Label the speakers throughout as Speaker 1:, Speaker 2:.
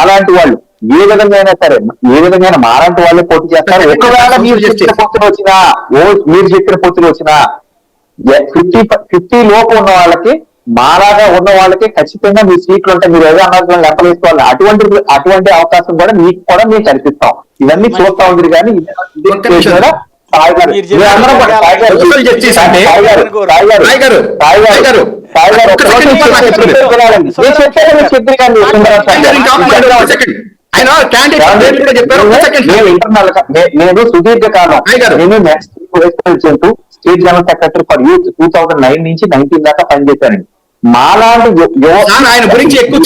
Speaker 1: మాలాంటి వాళ్ళు ఏ విధంగా సరే ఏ విధంగా మాలాంటి వాళ్ళే పోటీ చేస్తారు. ఒకవేళ మీరు చెప్పిన పొత్తులు వచ్చినా మీరు చెప్పిన పొత్తులు వచ్చినా 50 లోపు ఉన్న వాళ్ళకి మాలాగా ఉన్న వాళ్ళకి ఖచ్చితంగా మీ సీట్లు ఉంటాయి. మీరు ఏదో అన్నారు లెక్కలు వేసుకోవాలి. అటువంటి అవకాశం కూడా మీకు కూడా మేము కల్పిస్తాం. ఇవన్నీ చూస్తా ఉంది కానీ నేను సుదీర్ఘకాలం state general secretary for youth 2009 నుంచి 19 దాకా పనిచేశానండి. మాలాంటి
Speaker 2: ఆయన గురించి ఎక్కువ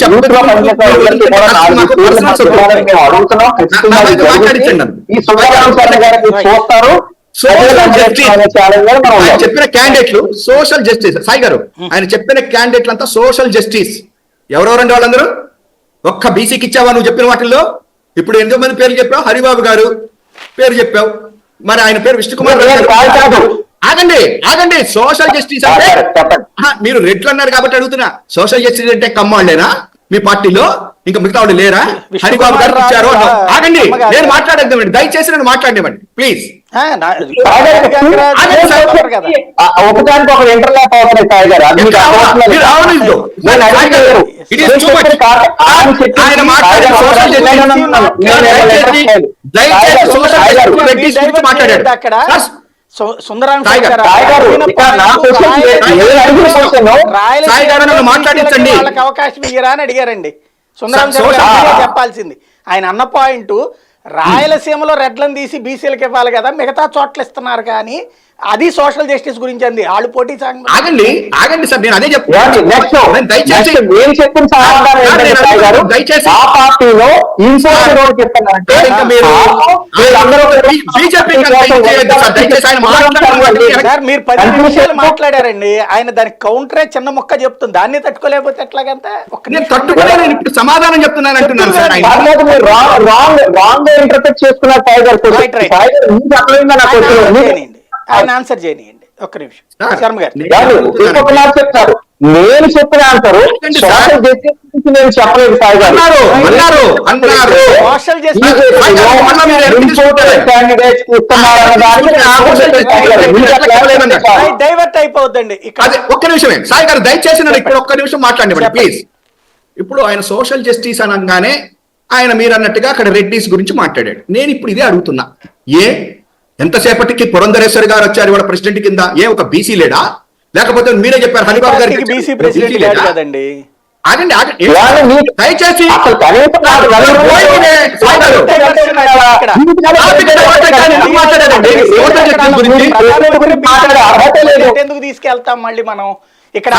Speaker 1: అడుగుతున్నాం. ఈ సుబ్బారావు గారిని చూస్తారు.
Speaker 2: చెప్పిన క్యాండిడేట్లు సోషల్ జస్టిస్. సాయి గారు ఆయన చెప్పిన క్యాండిడేట్లు అంతా సోషల్ జస్టిస్. ఎవరెవరండి వాళ్ళందరూ? ఒక్క బీసీకి ఇచ్చావా నువ్వు చెప్పిన వాటిల్లో? ఇప్పుడు ఎంతో మంది పేర్లు చెప్పావు. హరిబాబు గారు పేరు చెప్పావు, మరి ఆయన పేరు విష్ణుకుమార్. ఆగండి సోషల్ జస్టిస్ అంటే మీరు రెడ్లు అన్నారు కాబట్టి అడుగుతున్నా. సోషల్ జస్టిస్ అంటే కమ్మాళ్ళేనా మీ పార్టీలో? ఇంకా మిగతా వాళ్ళు లేరా? హరిబాబు గారు ఇచ్చారు. ఆగండి, నేను మాట్లాడేద్దామండి, దయచేసి నేను మాట్లాడేమండి ప్లీజ్.
Speaker 1: ఒకదానికి ఒక ఇంటర్లాప్ అవుతున్నాయి సాయి గారు.
Speaker 2: ఆయన మాట్లాడారు మాట్లాడించండి.
Speaker 3: వాళ్ళకి అవకాశం ఇయ్యరా అని అడిగారండి సుందరం చెప్పాల్సింది. ఆయన అన్న పాయింట్ రాయలసీమలో రెడ్లను తీసి బీసీలకు ఇవ్వాలి కదా, మిగతా చోట్ల ఇస్తున్నారు కానీ అది సోషల్ జస్టిస్ గురించి అంది. వాళ్ళు పోటీ
Speaker 2: ఆగండి సార్, నేను అదే
Speaker 1: చెప్తాను.
Speaker 3: మీరు 10 నిమిషాలు మాట్లాడారండి. ఆయన దానికి కౌంటరే చిన్న మొక్క చెప్తుంది, దాన్ని తట్టుకోలేకపోతే ఎట్లాగంటే
Speaker 2: ఇప్పుడు సమాధానం చెప్తున్నాను అంటున్నాను సార్.
Speaker 1: ఇంటర్ప్రెట్ చేసుకున్నారు సాయి గారు.
Speaker 3: ఆయన ఆన్సర్ చేయనియండి ఒక్క నిమిషం. శర్మ గారు
Speaker 1: చెప్తారు, నేను చెప్పిన ఆన్సర్ నేను చెప్పలేదు సాయి గారు.
Speaker 3: సోషల్ జస్టిస్ డైవర్ట్ అయిపోద్దండి.
Speaker 2: ఒక్క నిమిషమే సాయి గారు, దయచేసి నన్ను ఇక్కడ ఒక్క నిమిషం మాట్లాడండి ప్లీజ్. ఇప్పుడు ఆయన సోషల్ జస్టిస్ అనగానే ఆయన మీరు అన్నట్టుగా అక్కడ రెడ్డిస్ గురించి మాట్లాడాడు. నేను ఇప్పుడు ఇదే అడుగుతున్నా, ఎంతసేపటికి పురంధరేశ్వరి గారు వచ్చారు ఇవాళ ప్రెసిడెంట్ కింద, ఒక బీసీ లేడా? లేకపోతే మీరే చెప్పారు హరిబాబు గారికి
Speaker 3: బీసీ ప్రెసిడెంట్ కదండి.
Speaker 2: ఆగండి దయచేసి
Speaker 3: ఎందుకు తీసుకెళ్తాం మళ్ళీ మనం ఇక్కడ